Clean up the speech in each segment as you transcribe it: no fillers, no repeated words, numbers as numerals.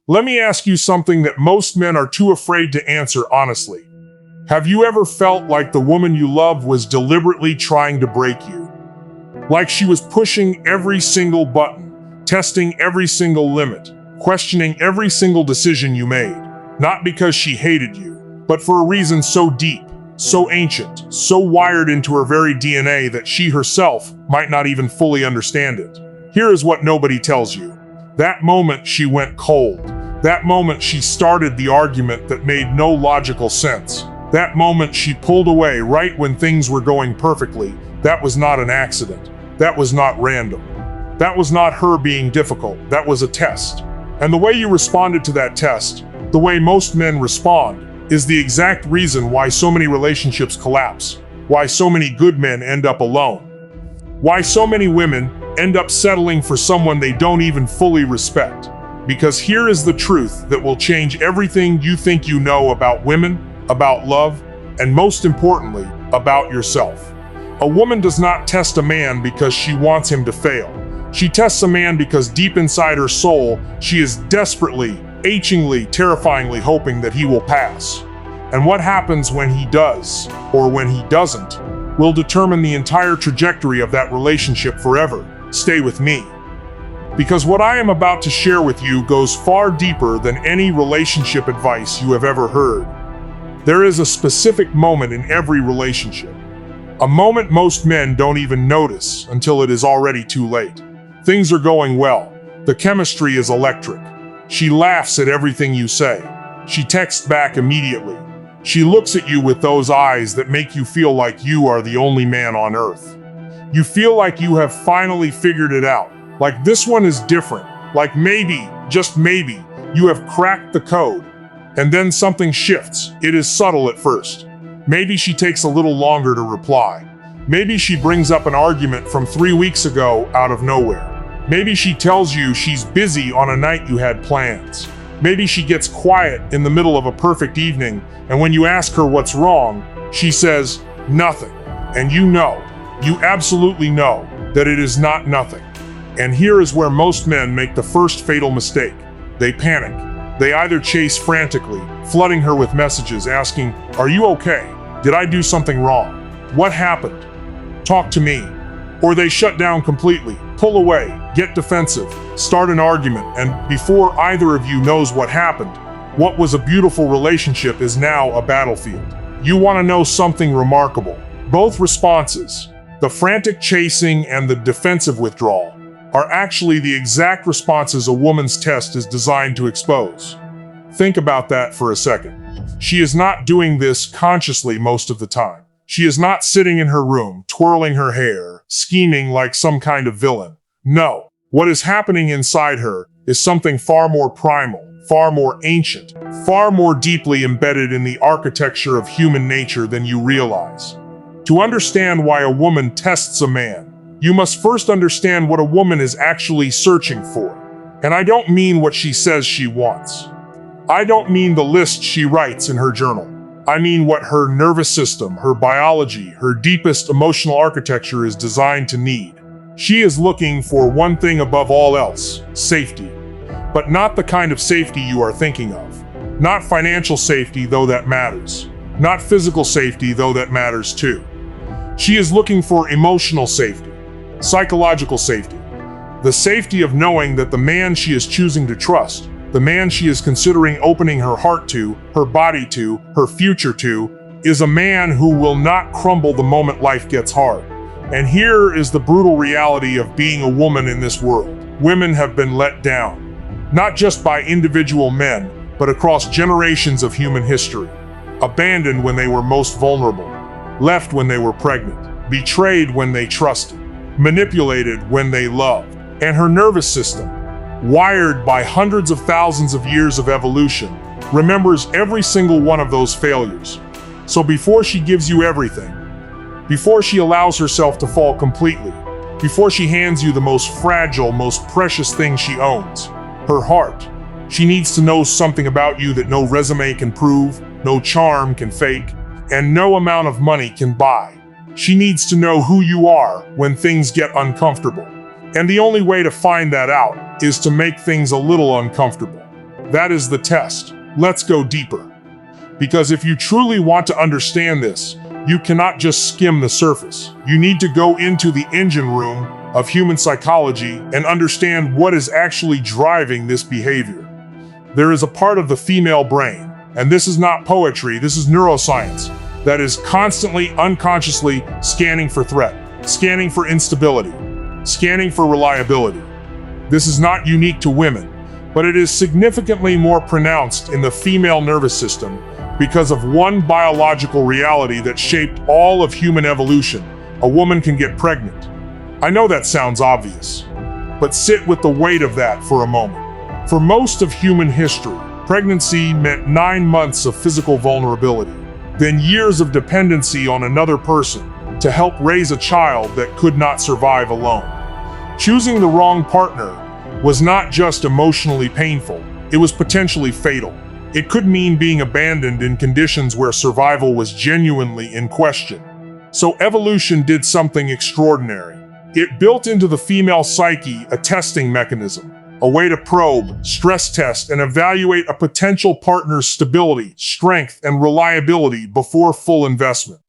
Let me ask you something that most men are too afraid to answer honestly. Have you ever felt like the woman you loved was deliberately trying to break you? Like she was pushing every single button, testing every single limit, questioning every single decision you made, not because she hated you, but for a reason so deep, so ancient, so wired into her very DNA that she herself might not even fully understand it. Here is what nobody tells you. That moment she went cold. That moment she started the argument that made no logical sense. That moment she pulled away right when things were going perfectly. That was not an accident. That was not random. That was not her being difficult. That was a test. And the way you responded to that test, the way most men respond, is the exact reason why so many relationships collapse, why so many good men end up alone, why so many women end up settling for someone they don't even fully respect. Because here is the truth that will change everything you think you know about women, about love, and most importantly, about yourself. A woman does not test a man because she wants him to fail. She tests a man because deep inside her soul, she is desperately, achingly, terrifyingly hoping that he will pass. And what happens when he does, or when he doesn't, will determine the entire trajectory of that relationship forever. Stay with me. Because what I am about to share with you goes far deeper than any relationship advice you have ever heard. There is a specific moment in every relationship. A moment most men don't even notice until it is already too late. Things are going well. The chemistry is electric. She laughs at everything you say. She texts back immediately. She looks at you with those eyes that make you feel like you are the only man on earth. You feel like you have finally figured it out. Like this one is different. Like maybe, just maybe, you have cracked the code. And then something shifts. It is subtle at first. Maybe she takes a little longer to reply. Maybe she brings up an argument from 3 weeks ago out of nowhere. Maybe she tells you she's busy on a night you had plans. Maybe she gets quiet in the middle of a perfect evening, and when you ask her what's wrong, she says, nothing. And you absolutely know that it is not nothing. And here is where most men make the first fatal mistake. They panic. They either chase frantically, flooding her with messages asking, are you okay? Did I do something wrong? What happened? Talk to me. Or they shut down completely, pull away, get defensive, start an argument, and before either of you knows what happened, what was a beautiful relationship is now a battlefield. You want to know something remarkable? Both responses, the frantic chasing and the defensive withdrawal, are actually the exact responses a woman's test is designed to expose. Think about that for a second. She is not doing this consciously most of the time. She is not sitting in her room, twirling her hair, scheming like some kind of villain. No, what is happening inside her is something far more primal, far more ancient, far more deeply embedded in the architecture of human nature than you realize. To understand why a woman tests a man, you must first understand what a woman is actually searching for. And I don't mean what she says she wants. I don't mean the list she writes in her journal. I mean what her nervous system, her biology, her deepest emotional architecture is designed to need. She is looking for one thing above all else, safety. But not the kind of safety you are thinking of. Not financial safety, though that matters. Not physical safety, though that matters too. She is looking for emotional safety, psychological safety. The safety of knowing that the man she is choosing to trust, the man she is considering opening her heart to, her body to, her future to, is a man who will not crumble the moment life gets hard. And here is the brutal reality of being a woman in this world. Women have been let down, not just by individual men, but across generations of human history. Abandoned when they were most vulnerable, left when they were pregnant, betrayed when they trusted, manipulated when they loved. And her nervous system, wired by hundreds of thousands of years of evolution, remembers every single one of those failures. So before she gives you everything, before she allows herself to fall completely, before she hands you the most fragile, most precious thing she owns, her heart, she needs to know something about you that no resume can prove, no charm can fake, and no amount of money can buy. She needs to know who you are when things get uncomfortable. And the only way to find that out is to make things a little uncomfortable. That is the test. Let's go deeper. Because if you truly want to understand this, you cannot just skim the surface. You need to go into the engine room of human psychology and understand what is actually driving this behavior. There is a part of the female brain, and this is not poetry, this is neuroscience, that is constantly, unconsciously scanning for threat, scanning for instability, scanning for reliability. This is not unique to women, but it is significantly more pronounced in the female nervous system because of one biological reality that shaped all of human evolution. A woman can get pregnant. I know that sounds obvious, but sit with the weight of that for a moment. For most of human history, pregnancy meant 9 months of physical vulnerability, then years of dependency on another person to help raise a child that could not survive alone. Choosing the wrong partner was not just emotionally painful, it was potentially fatal. It could mean being abandoned in conditions where survival was genuinely in question. So evolution did something extraordinary. It built into the female psyche a testing mechanism, a way to probe, stress test, and evaluate a potential partner's stability, strength, and reliability before full investment.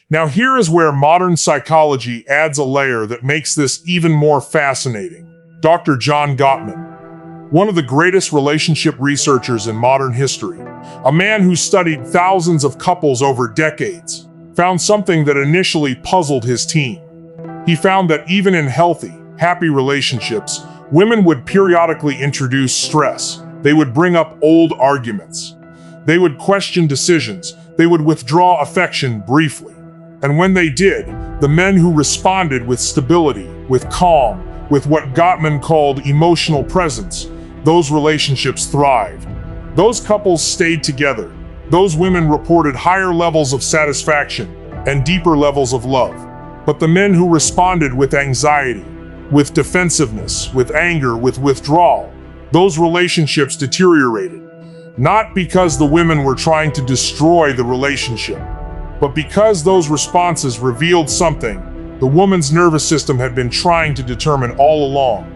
Now here is where modern psychology adds a layer that makes this even more fascinating. Dr. John Gottman, one of the greatest relationship researchers in modern history, a man who studied thousands of couples over decades, found something that initially puzzled his team. He found that even in healthy, happy relationships, women would periodically introduce stress. They would bring up old arguments. They would question decisions. They would withdraw affection briefly. And when they did, the men who responded with stability, with calm, with what Gottman called emotional presence, those relationships thrived. Those couples stayed together. Those women reported higher levels of satisfaction and deeper levels of love. But the men who responded with anxiety, with defensiveness, with anger, with withdrawal, those relationships deteriorated. Not because the women were trying to destroy the relationship, but because those responses revealed something the woman's nervous system had been trying to determine all along.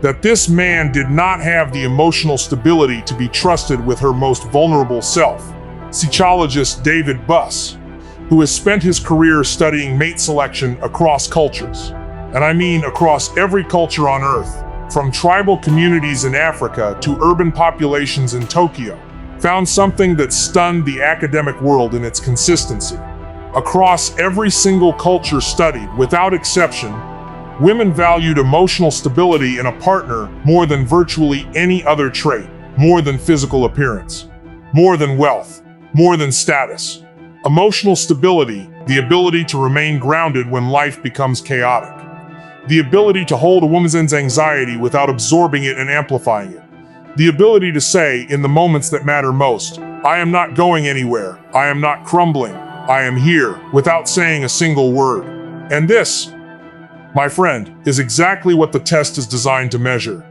That this man did not have the emotional stability to be trusted with her most vulnerable self. Psychologist David Buss, who has spent his career studying mate selection across cultures, and I mean across every culture on Earth, from tribal communities in Africa to urban populations in Tokyo, found something that stunned the academic world in its consistency. Across every single culture studied, without exception, women valued emotional stability in a partner more than virtually any other trait, more than physical appearance, more than wealth, more than status. Emotional stability, the ability to remain grounded when life becomes chaotic. The ability to hold a woman's anxiety without absorbing it and amplifying it. The ability to say, in the moments that matter most, I am not going anywhere, I am not crumbling, I am here, without saying a single word. And this, my friend, is exactly what the test is designed to measure.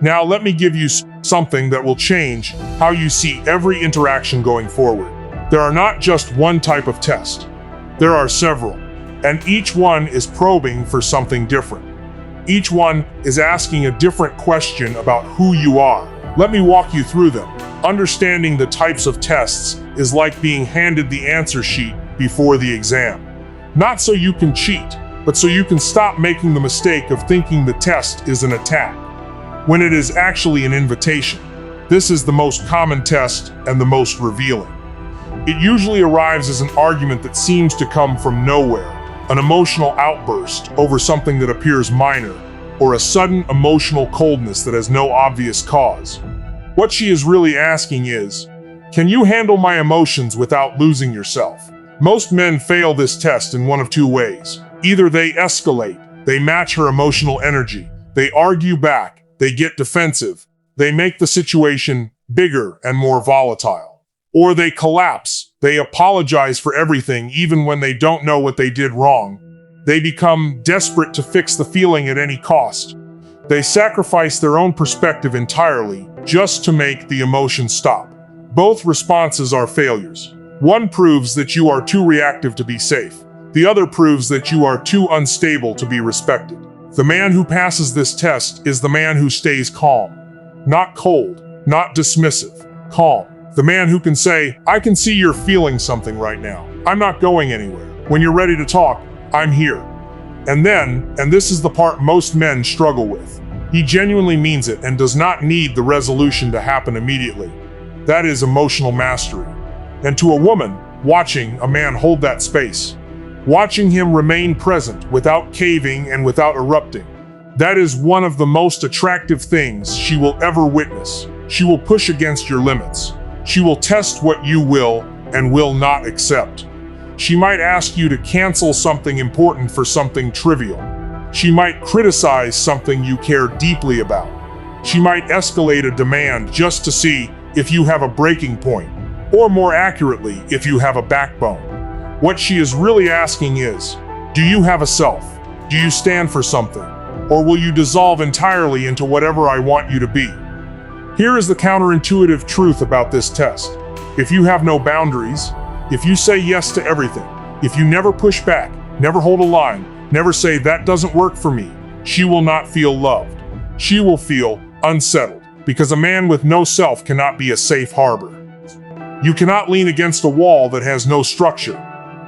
Now let me give you something that will change how you see every interaction going forward. There are not just one type of test. There are several, and each one is probing for something different. Each one is asking a different question about who you are. Let me walk you through them. Understanding the types of tests is like being handed the answer sheet before the exam. Not so you can cheat, but so you can stop making the mistake of thinking the test is an attack, when it is actually an invitation. This is the most common test and the most revealing. It usually arrives as an argument that seems to come from nowhere, an emotional outburst over something that appears minor, or a sudden emotional coldness that has no obvious cause. What she is really asking is, can you handle my emotions without losing yourself? Most men fail this test in one of two ways. Either they escalate, they match her emotional energy, they argue back, they get defensive, they make the situation bigger and more volatile. Or they collapse, they apologize for everything even when they don't know what they did wrong. They become desperate to fix the feeling at any cost. They sacrifice their own perspective entirely just to make the emotion stop. Both responses are failures. One proves that you are too reactive to be safe. The other proves that you are too unstable to be respected. The man who passes this test is the man who stays calm, not cold, not dismissive, calm. The man who can say, I can see you're feeling something right now. I'm not going anywhere. When you're ready to talk, I'm here. And then, and this is the part most men struggle with, he genuinely means it and does not need the resolution to happen immediately. That is emotional mastery. And to a woman, watching a man hold that space, watching him remain present without caving and without erupting, that is one of the most attractive things she will ever witness. She will push against your limits. She will test what you will and will not accept. She might ask you to cancel something important for something trivial. She might criticize something you care deeply about. She might escalate a demand just to see if you have a breaking point, or more accurately, if you have a backbone. What she is really asking is, do you have a self? Do you stand for something? Or will you dissolve entirely into whatever I want you to be? Here is the counterintuitive truth about this test. If you have no boundaries, if you say yes to everything, if you never push back, never hold a line, never say that doesn't work for me, she will not feel loved. She will feel unsettled, because a man with no self cannot be a safe harbor. You cannot lean against a wall that has no structure.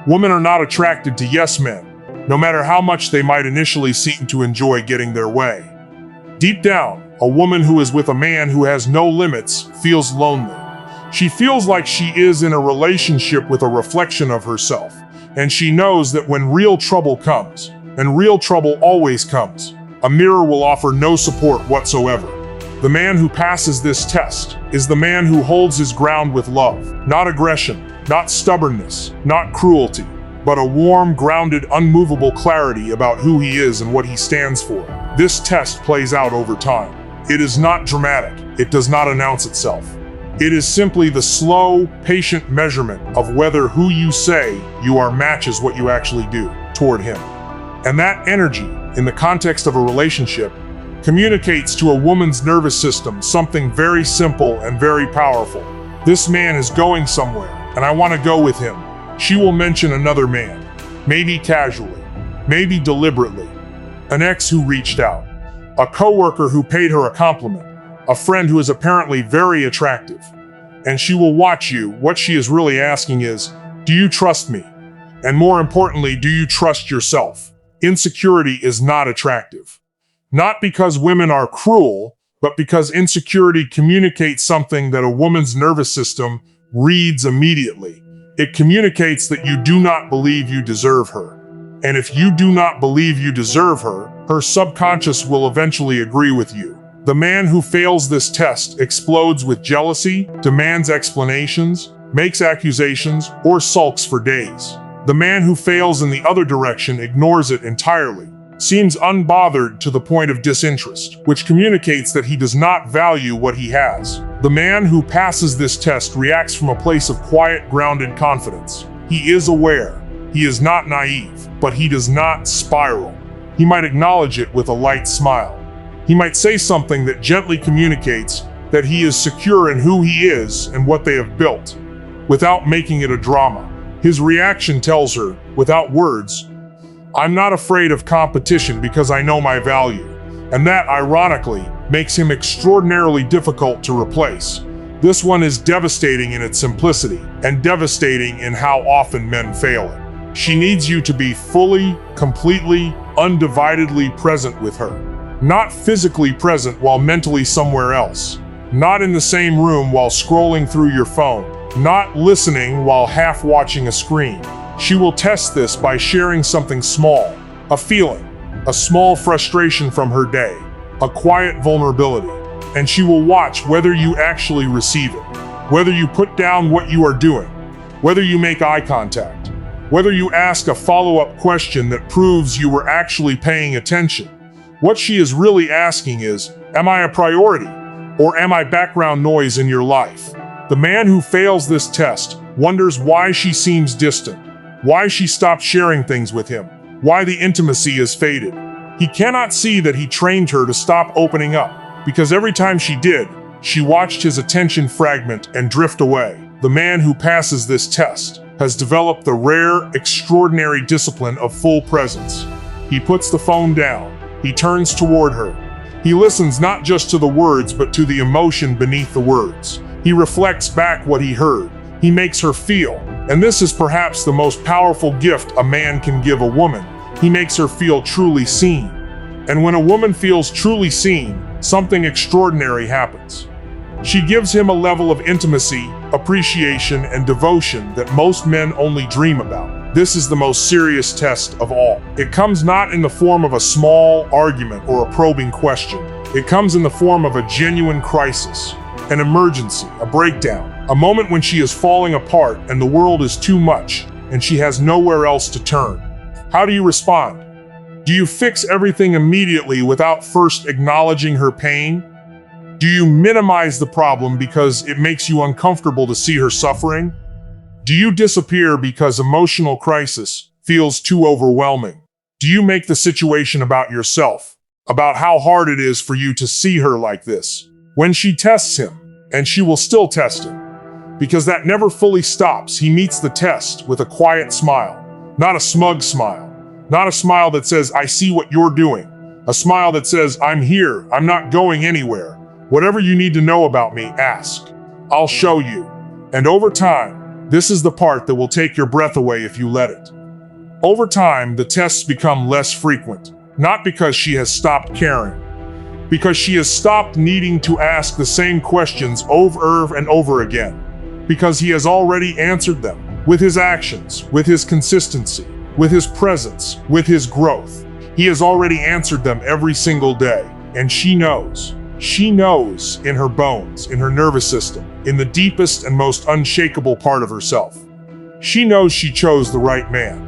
Women are not attracted to yes men, no matter how much they might initially seem to enjoy getting their way. Deep down, a woman who is with a man who has no limits feels lonely. She feels like she is in a relationship with a reflection of herself, and she knows that when real trouble comes, and real trouble always comes, a mirror will offer no support whatsoever. The man who passes this test is the man who holds his ground with love, not aggression, not stubbornness, not cruelty, but a warm, grounded, unmovable clarity about who he is and what he stands for. This test plays out over time. It is not dramatic. It does not announce itself. It is simply the slow, patient measurement of whether who you say you are matches what you actually do toward him. And that energy, in the context of a relationship, communicates to a woman's nervous system something very simple and very powerful. This man is going somewhere, and I want to go with him. She will mention another man, maybe casually, maybe deliberately, an ex who reached out, a coworker who paid her a compliment, a friend who is apparently very attractive. And she will watch you. What she is really asking is, do you trust me? And more importantly, do you trust yourself? Insecurity is not attractive. Not because women are cruel, but because insecurity communicates something that a woman's nervous system reads immediately. It communicates that you do not believe you deserve her. And if you do not believe you deserve her, her subconscious will eventually agree with you. The man who fails this test explodes with jealousy, demands explanations, makes accusations, or sulks for days. The man who fails in the other direction ignores it entirely, seems unbothered to the point of disinterest, which communicates that he does not value what he has. The man who passes this test reacts from a place of quiet, grounded confidence. He is aware. He is not naive, but he does not spiral. He might acknowledge it with a light smile. He might say something that gently communicates that he is secure in who he is and what they have built, without making it a drama. His reaction tells her, without words, I'm not afraid of competition because I know my value. And that, ironically, makes him extraordinarily difficult to replace. This one is devastating in its simplicity, and devastating in how often men fail it. She needs you to be fully, completely, undividedly present with her. Not physically present while mentally somewhere else. Not in the same room while scrolling through your phone. Not listening while half watching a screen. She will test this by sharing something small, a feeling, a small frustration from her day, a quiet vulnerability, and she will watch whether you actually receive it, whether you put down what you are doing, whether you make eye contact, whether you ask a follow-up question that proves you were actually paying attention. What she is really asking is, am I a priority, or am I background noise in your life? The man who fails this test wonders why she seems distant, why she stopped sharing things with him, why the intimacy is faded. He cannot see that he trained her to stop opening up, because every time she did, she watched his attention fragment and drift away. The man who passes this test has developed the rare, extraordinary discipline of full presence. He puts the phone down. He turns toward her. He listens not just to the words, but to the emotion beneath the words. He reflects back what he heard. He makes her feel. And this is perhaps the most powerful gift a man can give a woman. He makes her feel truly seen. And when a woman feels truly seen, something extraordinary happens. She gives him a level of intimacy, appreciation, and devotion that most men only dream about. This is the most serious test of all. It comes not in the form of a small argument or a probing question. It comes in the form of a genuine crisis, an emergency, a breakdown, a moment when she is falling apart and the world is too much and she has nowhere else to turn. How do you respond? Do you fix everything immediately without first acknowledging her pain? Do you minimize the problem because it makes you uncomfortable to see her suffering? Do you disappear because emotional crisis feels too overwhelming? Do you make the situation about yourself, about how hard it is for you to see her like this? When she tests him, and she will still test him, because that never fully stops, he meets the test with a quiet smile, not a smug smile, not a smile that says, "I see what you're doing," a smile that says, "I'm here, I'm not going anywhere. Whatever you need to know about me, ask. I'll show you." And over time, this is the part that will take your breath away if you let it. Over time, the tests become less frequent, not because she has stopped caring, because she has stopped needing to ask the same questions over and over again, because he has already answered them with his actions, with his consistency, with his presence, with his growth. He has already answered them every single day, and she knows. She knows in her bones, in her nervous system, in the deepest and most unshakable part of herself. She knows she chose the right man.